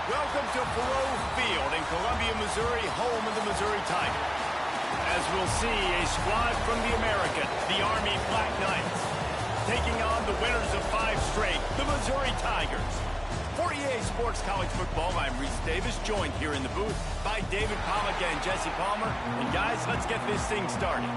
Welcome to Faroe Field in Columbia, Missouri, home of the Missouri Tigers. As we'll see, a squad from the American, the Army Black Knights, taking on the winners of 5 straight, the Missouri Tigers. For EA Sports College Football, I'm Reese Davis, joined here in the booth by David Pollack and Jesse Palmer. And guys, let's get this thing started.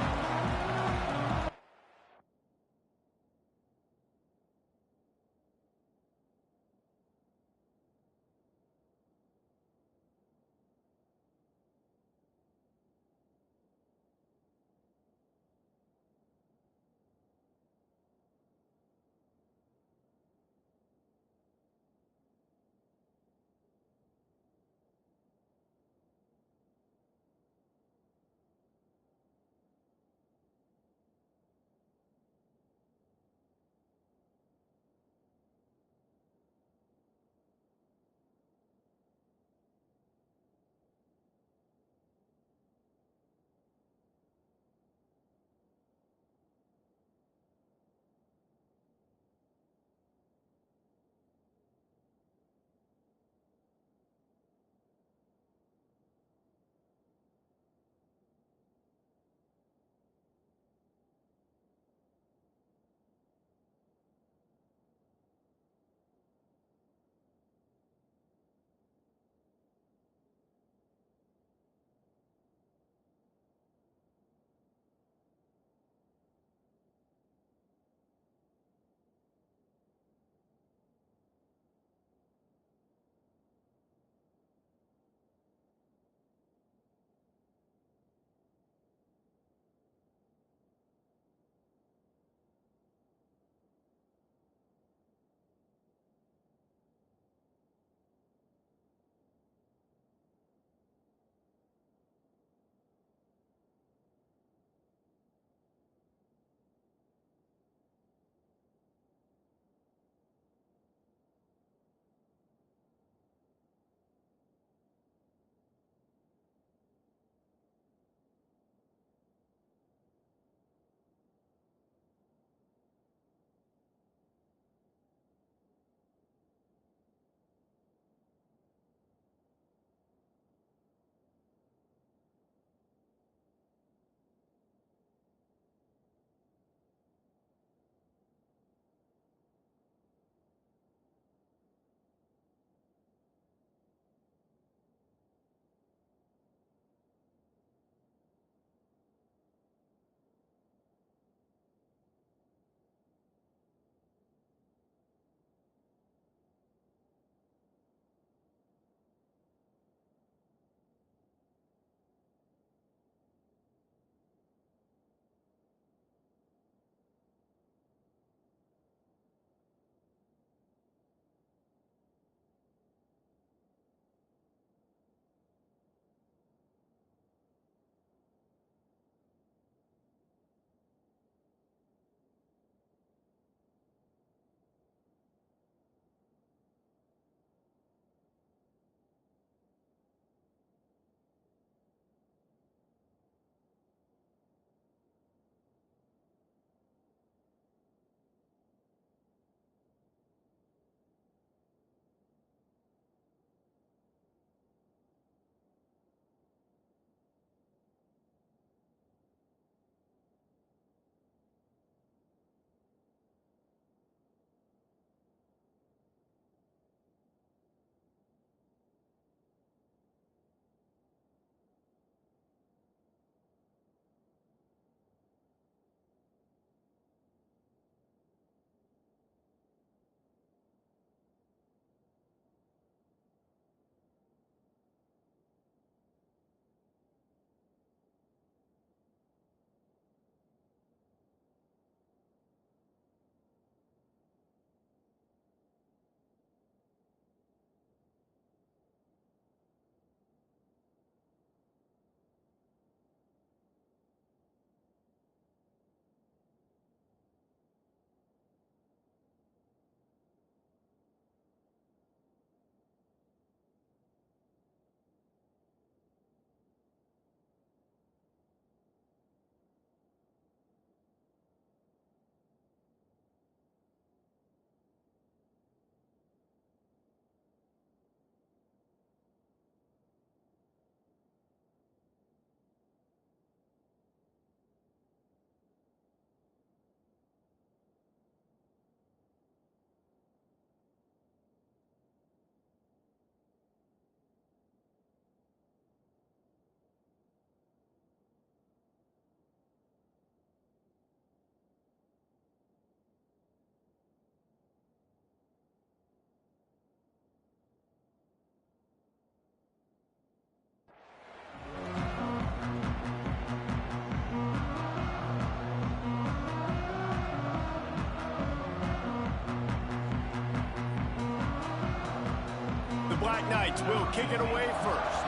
Black Knights will kick it away first.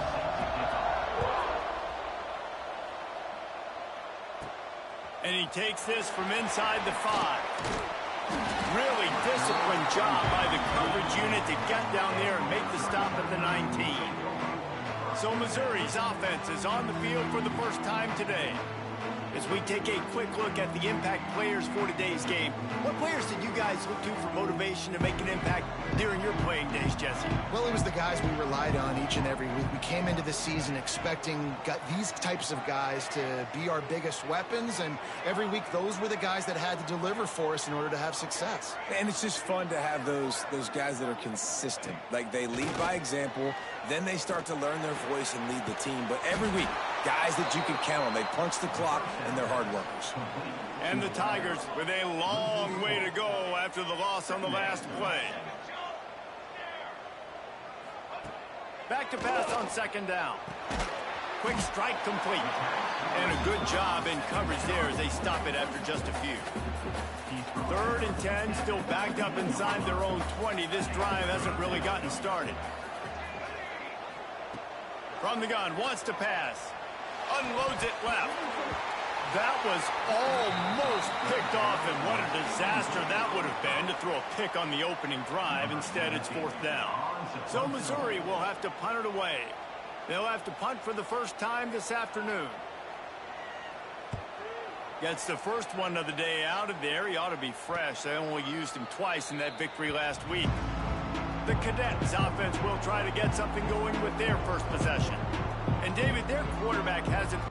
And he takes this from inside the 5. Really disciplined job by the coverage unit to get down there and make the stop at the 19. So Missouri's offense is on the field for the first time today. As we take a quick look at the impact players for today's game, what players did you guys look to for motivation to make an impact during your playing days, Jesse? Well, it was the guys we relied on each and every week. We came into the season expecting these types of guys to be our biggest weapons, and every week those were the guys that had to deliver for us in order to have success. And it's just fun to have those guys that are consistent. Like, they lead by example, then they start to learn their voice and lead the team. But every week, guys that you can count on. They punch the clock, and they're hard workers. And the Tigers with a long way to go after the loss on the last play. Back to pass on second down. Quick strike complete. And a good job in coverage there as they stop it after just a few. 3rd and 10, still backed up inside their own 20. This drive hasn't really gotten started. From the gun, wants to pass. Unloads it left. That was almost picked off, and what a disaster that would have been to throw a pick on the opening drive. Instead, it's 4th down. So Missouri will have to punt it away. They'll have to punt for the first time this afternoon. Gets the first one of the day out of there. He ought to be fresh. They only used him twice in that victory last week. The Cadets offense will try to get something going with their first possession. And David, their quarterback hasn't...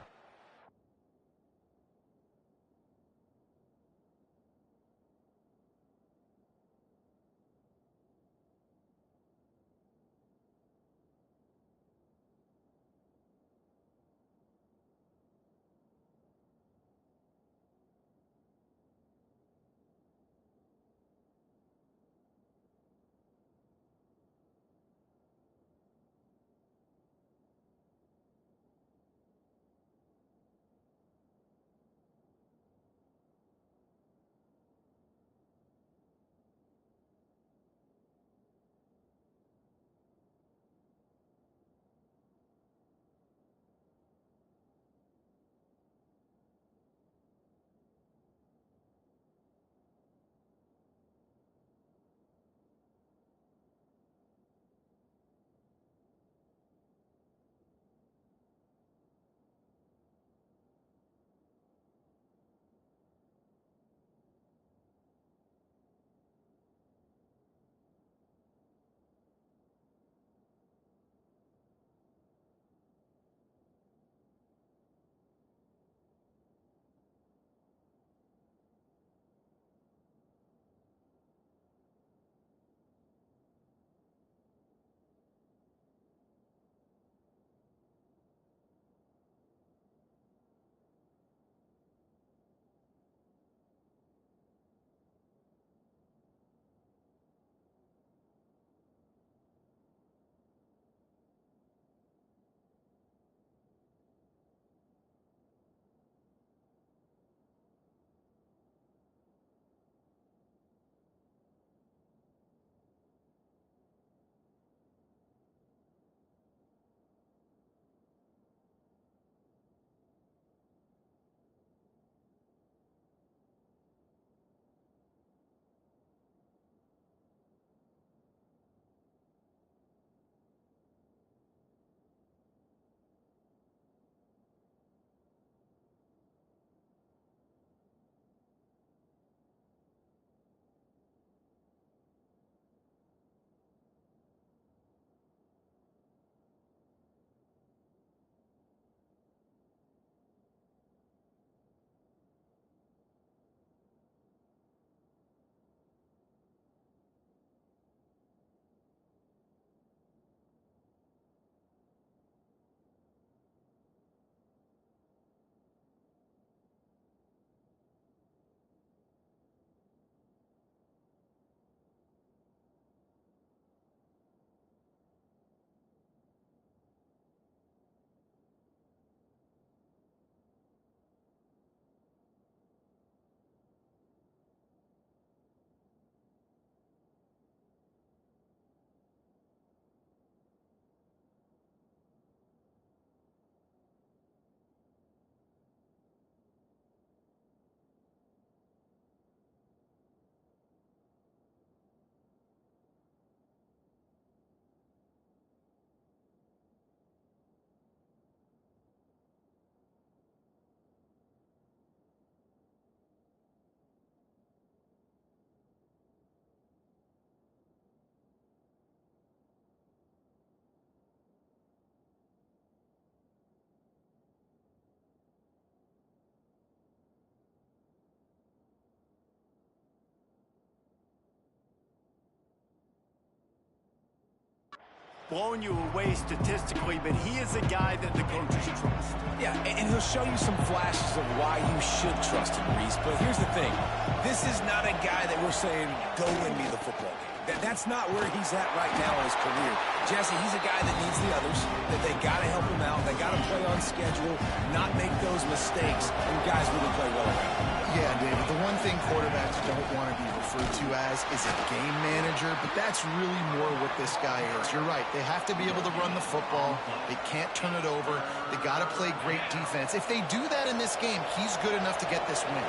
blown you away statistically, but he is a guy that the coaches trust. Yeah, and he'll show you some flashes of why you should trust him, Reese. But here's the thing. This is not a guy that we're saying, go win me the football game. That's not where he's at right now in his career. Jesse, he's a guy that needs the others, that they got to help him out. They got to play on schedule, not make those mistakes, and guys really play well around him. Yeah, David, the one thing quarterbacks don't want to be referred to as is a game manager, but that's really more what this guy is. You're right. They have to be able to run the football. They can't turn it over. They got to play great defense. If they do that in this game, he's good enough to get this win.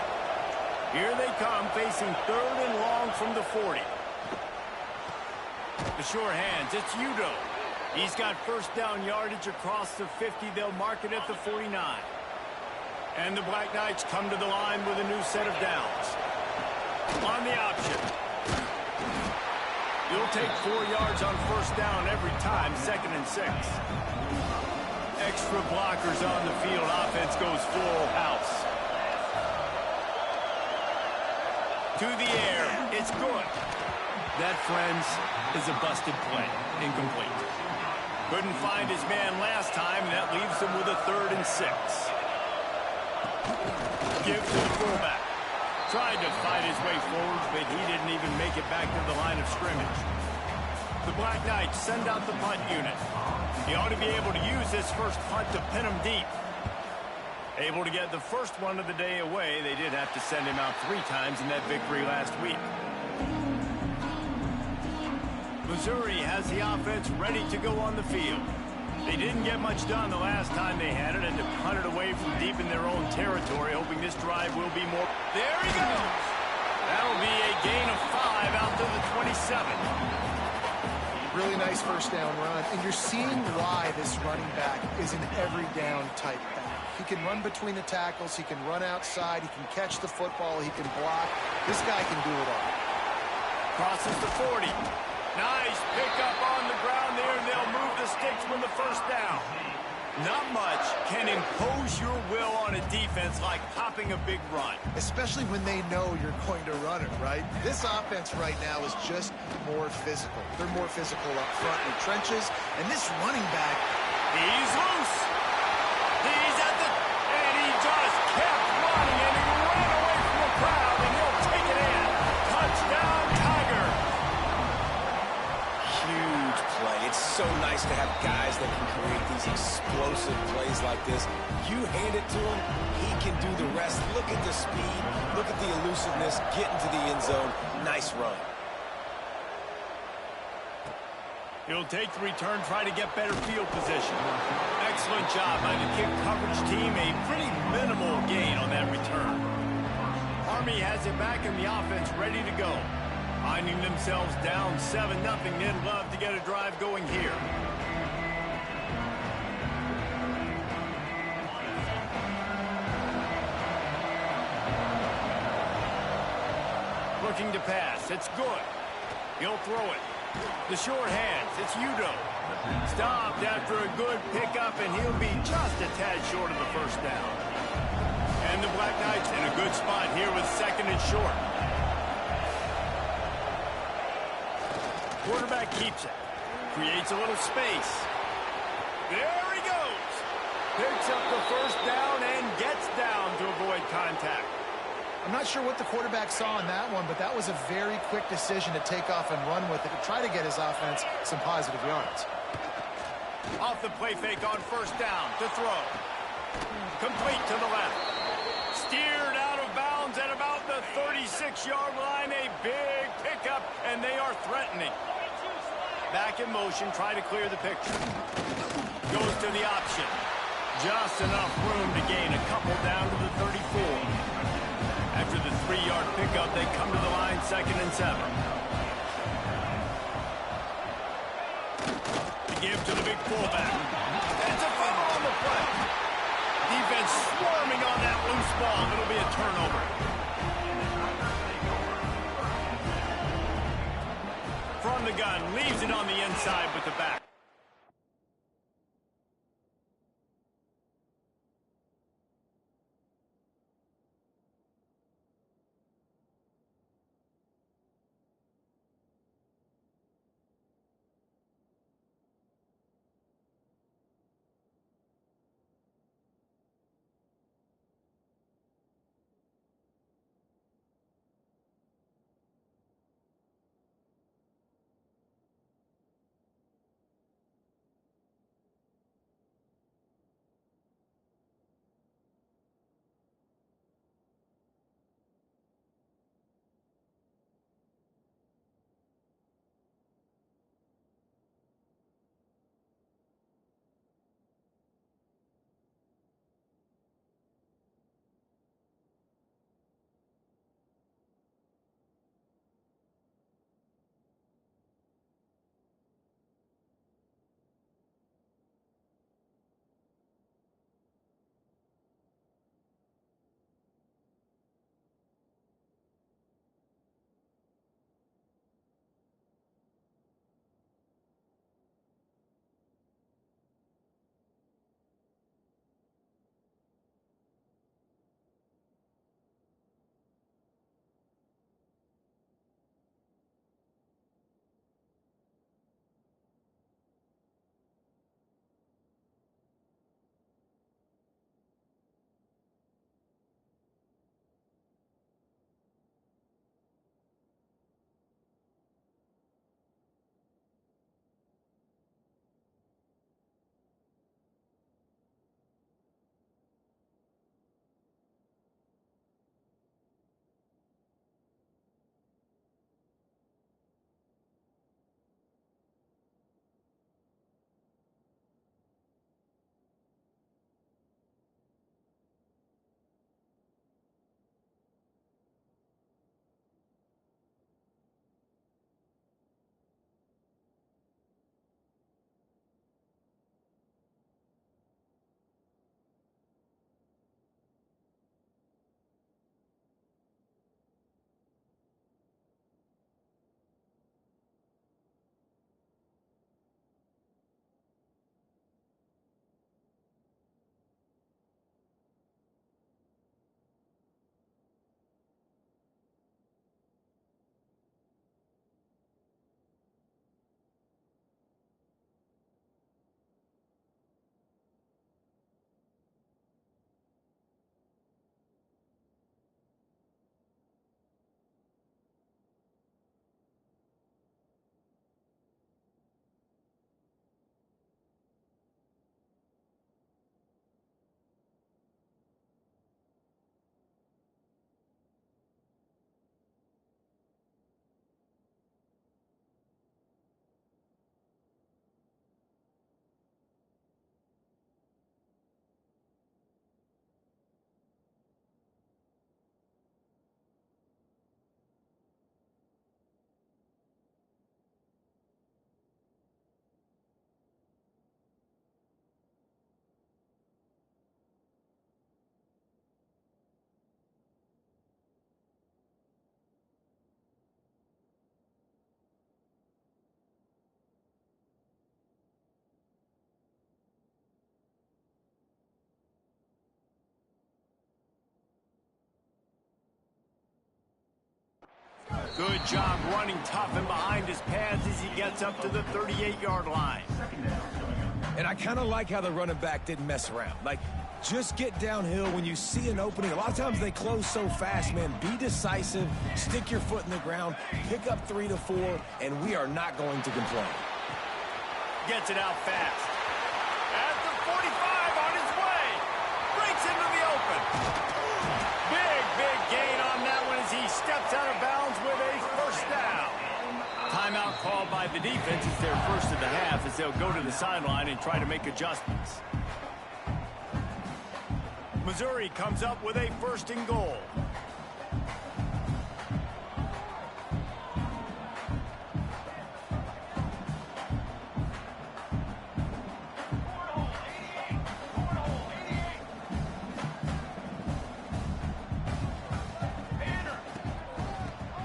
Here they come, facing 3rd and long from the 40. The sure hands, it's Udo. He's got first down yardage across the 50. They'll mark it at the 49. And the Black Knights come to the line with a new set of downs. On the option. You'll take 4 yards on first down every time, 2nd and 6. Extra blockers on the field. Offense goes full house. To the air. It's good. That, friends, is a busted play. Incomplete. Couldn't find his man last time, and that leaves him with a 3rd and 6. Give to the fullback. Tried to fight his way forward, but he didn't even make it back to the line of scrimmage. The Black Knights send out the punt unit. He ought to be able to use this first punt to pin him deep. Able to get the first one of the day away. They did have to send him out 3 times in that victory last week. Missouri has the offense ready to go on the field. They didn't get much done the last time they had it, and to punt it away from deep in their own territory, hoping this drive will be more. There he goes! That'll be a gain of 5 out to the 27. Really nice first down run, and you're seeing why this running back is an every down type back. He can run between the tackles, he can run outside, he can catch the football, he can block. This guy can do it all. Crosses the 40. Nice pickup on the ground there, and they'll move the sticks with the first down. Not much can impose your will on a defense like popping a big run. Especially when they know you're going to run it, right? This offense right now is just more physical. They're more physical up front in the trenches, and this running back, he's loose. He's at the, and he just kept running, and he ran away from the crowd, and he'll take it in. Touchdown, Tiger. Huge play. It's so nice to have guys that can create these explosive plays like this. You hand it to him, he can do the rest. Look at the speed, look at the elusiveness, get into the end zone. Nice run. He'll take the return, try to get better field position. Excellent job by the kick coverage team. A pretty minimal gain on that return. Army has it back in the offense ready to go. Finding themselves down 7-0, they'd love to get a drive going here. Looking to pass. It's good. He'll throw it. The short hands. It's Udo. Stopped after a good pickup, and he'll be just a tad short of the first down. And the Black Knights in a good spot here with 2nd and short. Quarterback keeps it. Creates a little space. There he goes. Picks up the first down and gets down to avoid contact. I'm not sure what the quarterback saw in that one, but that was a very quick decision to take off and run with it to try to get his offense some positive yards. Off the play fake on first down to throw. Complete to the left. Steered out of bounds at about the 36-yard line. A big pickup, and they are threatening. Back in motion, try to clear the picture. Goes to the option. Just enough room to gain a couple down to the 34. After the 3-yard pickup, they come to the line 2nd and 7. To give to the big fullback. It's a fumble on the play. Defense swarming on that loose ball. It'll be a turnover. From the gun, leaves it on the inside with the back. Good job running tough and behind his pads as he gets up to the 38-yard line. And I kind of like how the running back didn't mess around. Like, just get downhill when you see an opening. A lot of times they close so fast, man. Be decisive, stick your foot in the ground, pick up 3 to 4, and we are not going to complain. Gets it out fast. At the 45 on his way. Breaks into the open. Big gain on that one as he steps out of bounds with a first down. Timeout called by the defense is their first of the half as they'll go to the sideline and try to make adjustments. Missouri comes up with a first and goal.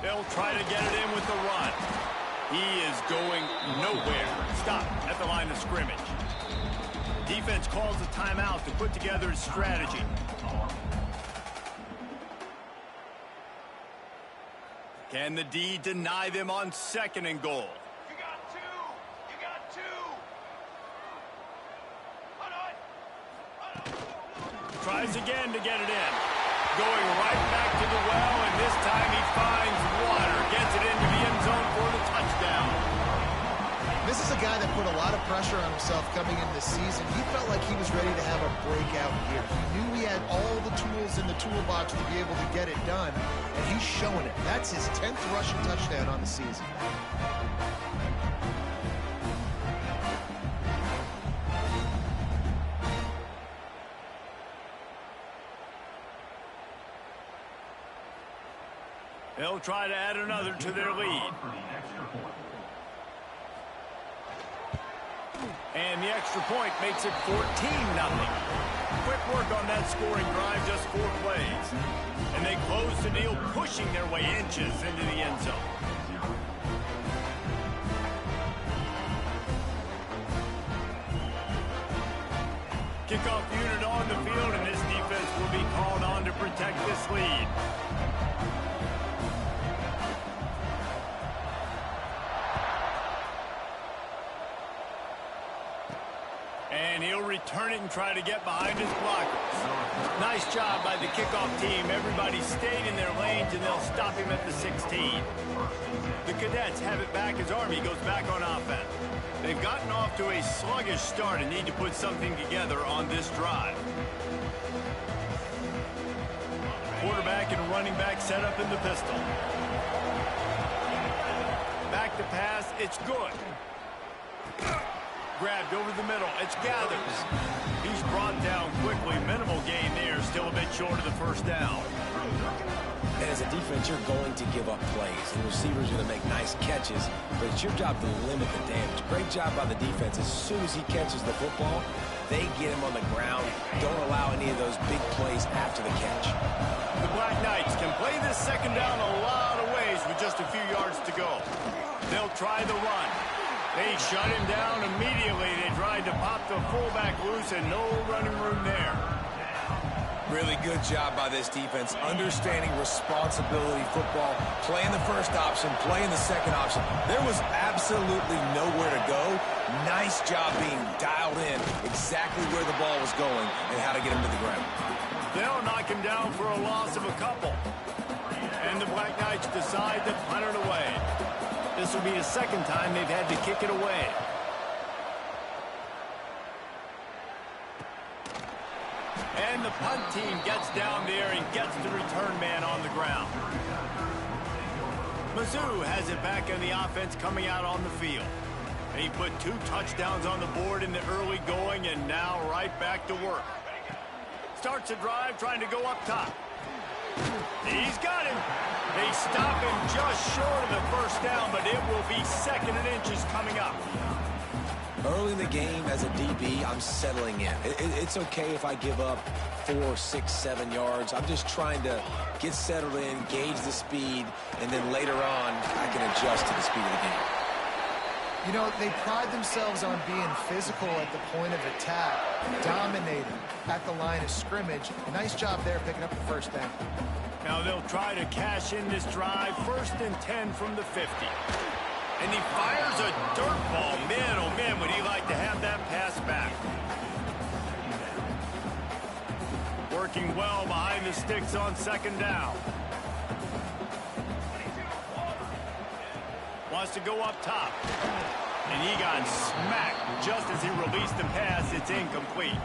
They'll try to get it in with the run. He is going nowhere. Stop at the line of scrimmage. Defense calls a timeout to put together a strategy. Can the D deny them on second and goal? You got two. You got two. Tries again to get it in. Going right back to the well, and this time he finds water. Gets it into the end zone for the touchdown. This is a guy that put a lot of pressure on himself coming into the season. He felt like he was ready to have a breakout year. He knew he had all the tools in the toolbox to be able to get it done, and he's showing it. That's his 10th rushing touchdown on the season. They'll try to add another to their lead. And the extra point makes it 14-0. Quick work on that scoring drive, just 4 plays. And they close the deal, pushing their way inches into the end zone. Kickoff unit on the field, and this defense will be called on to protect this lead. And he'll return it and try to get behind his blockers. Nice job by the kickoff team. Everybody stayed in their lanes, and they'll stop him at the 16. The Cadets have it back as Army goes back on offense. They've gotten off to a sluggish start and need to put something together on this drive. Quarterback and running back set up in the pistol. Back to pass. It's good. Grabbed over the middle. It's Gathers. He's brought down quickly. Minimal gain there. Still a bit short of the first down. And as a defense, you're going to give up plays. And receivers are going to make nice catches, but it's your job to limit the damage. Great job by the defense. As soon as he catches the football, they get him on the ground. Don't allow any of those big plays after the catch. The Black Knights can play this second down a lot of ways with just a few yards to go. They'll try the run. They shut him down immediately. They tried to pop the fullback loose, and no running room there. Really good job by this defense, understanding responsibility football, playing the first option, playing the second option. There was absolutely nowhere to go. Nice job being dialed in exactly where the ball was going and how to get him to the ground. They'll knock him down for a loss of a couple. And the Black Knights decide to punt it away. This will be the second time they've had to kick it away. And the punt team gets down there and gets the return man on the ground. Mizzou has it back in the offense coming out on the field. He put 2 touchdowns on the board in the early going and now right back to work. Starts a drive trying to go up top. He's got him. They stop him just short of the first down, but it will be second and inches coming up. Early in the game, as a DB, I'm settling in. It's okay if I give up 4, 6, 7 yards. I'm just trying to get settled in, gauge the speed, and then later on, I can adjust to the speed of the game. You know, they pride themselves on being physical at the point of attack, dominating at the line of scrimmage. Nice job there picking up the first down. Now they'll try to cash in this drive. 1st and 10 from the 50. And he fires a dirt ball. Man, oh man, would he like to have that pass back. Working well behind the sticks on 2nd down. Wants to go up top. And he got smacked just as he released the pass. It's incomplete.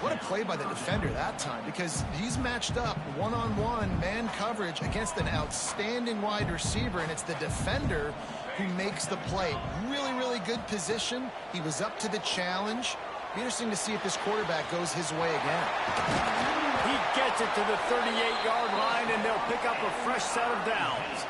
What a play by the defender that time, because he's matched up one-on-one man coverage against an outstanding wide receiver, and it's the defender who makes the play. Really, really good position. He was up to the challenge. Be interesting to see if this quarterback goes his way again. He gets it to the 38-yard line, and they'll pick up a fresh set of downs.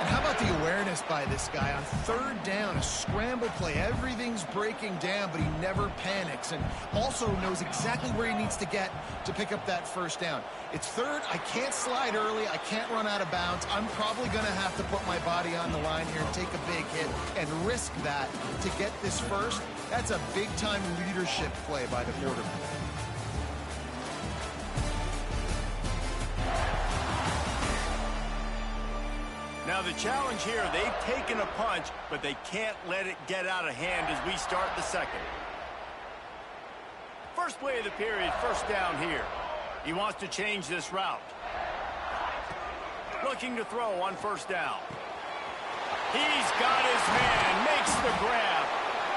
And how about the awareness by this guy on 3rd down, a scramble play. Everything's breaking down, but he never panics, and also knows exactly where he needs to get to pick up that 1st down. It's 3rd. I can't slide early. I can't run out of bounds. I'm probably going to have to put my body on the line here and take a big hit and risk that to get this 1st. That's a big-time leadership play by the quarterback. Now the challenge here, they've taken a punch, but they can't let it get out of hand as we start the 2nd. First play of the period, 1st down here. He wants to change this route. Looking to throw on 1st down. He's got his man, makes the grab.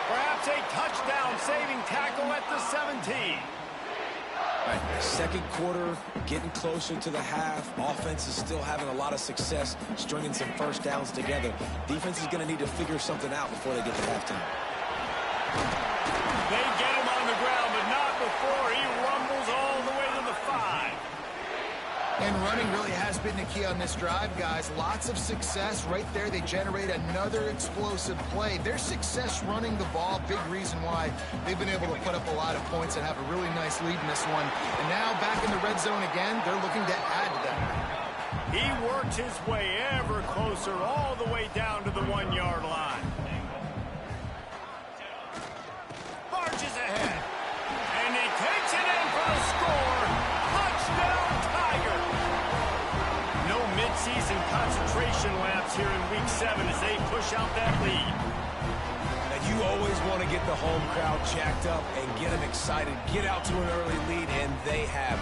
Perhaps a touchdown-saving tackle at the 17. All right, 2nd quarter, getting closer to the half. Offense is still having a lot of success stringing some 1st downs together. Defense is going to need to figure something out before they get to halftime. They get him on the ground, but not before he rumbles all the way to the 5. And running really has been the key on this drive, guys. Lots of success right there. They generate another explosive play. Their success running the ball, big reason why they've been able to put up a lot of points and have a really nice lead in this one. And now back in the red zone again, they're looking to add to that. He works his way ever closer all the way down to the 1-yard line. Marches ahead. And he takes it in for the score. Touchdown, Tiger. No midseason concentration laps here in Week 7 as they push out that lead. Now, you always want to get the home crowd jacked up and get them excited. Get out to an early lead, and they have.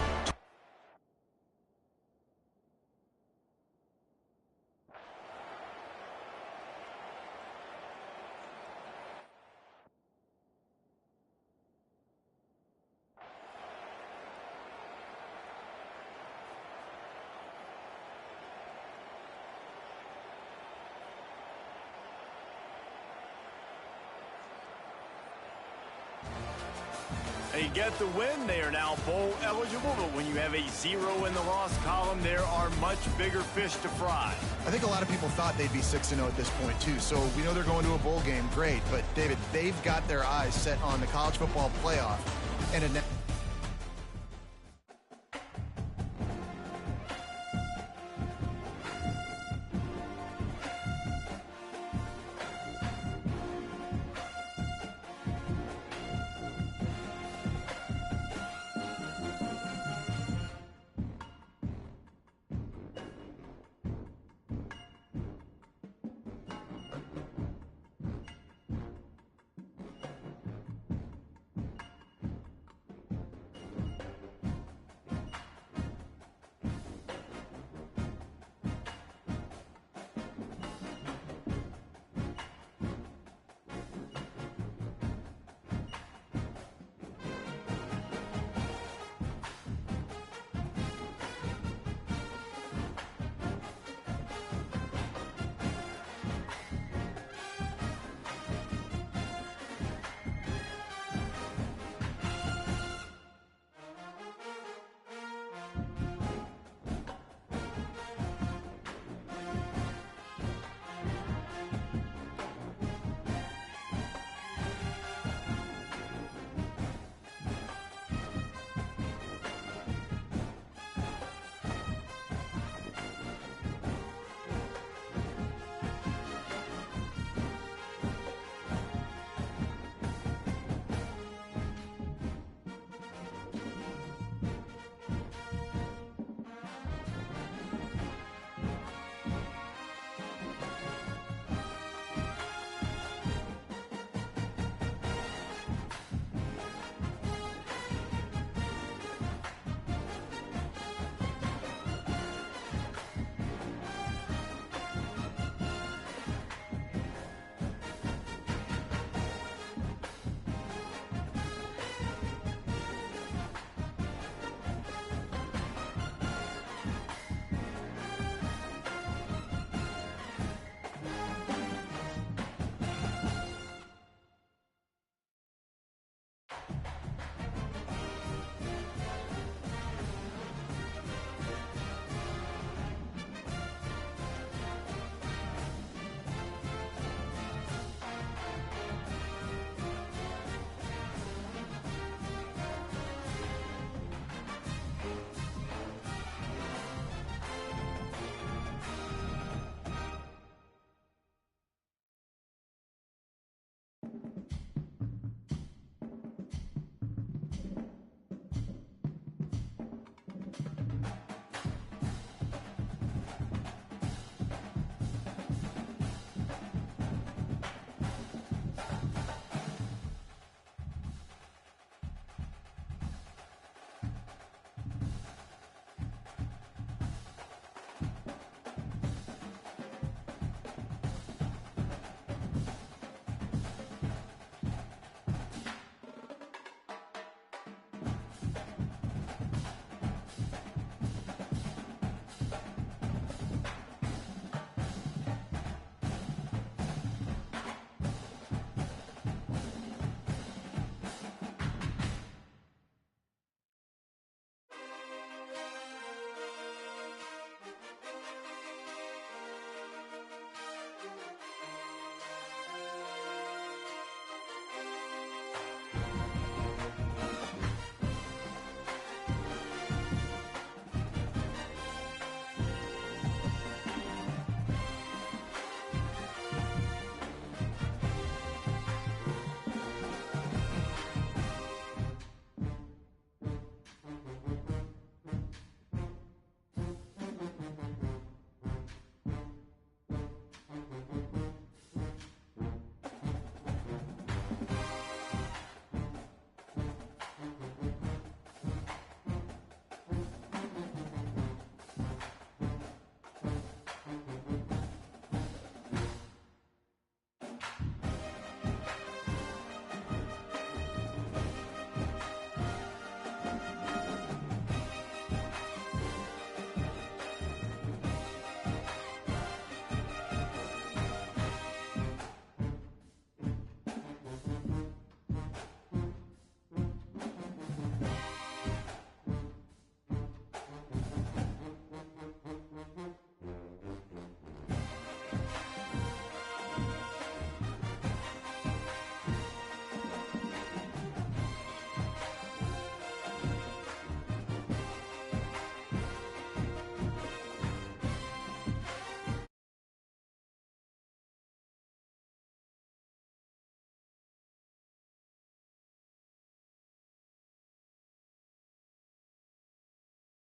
They get the win. They are now bowl eligible, but when you have a 0 in the loss column, there are much bigger fish to fry. I think a lot of people thought they'd be 6-0 at this point, too. So we know they're going to a bowl game. Great. But, David, they've got their eyes set on the college football playoff. And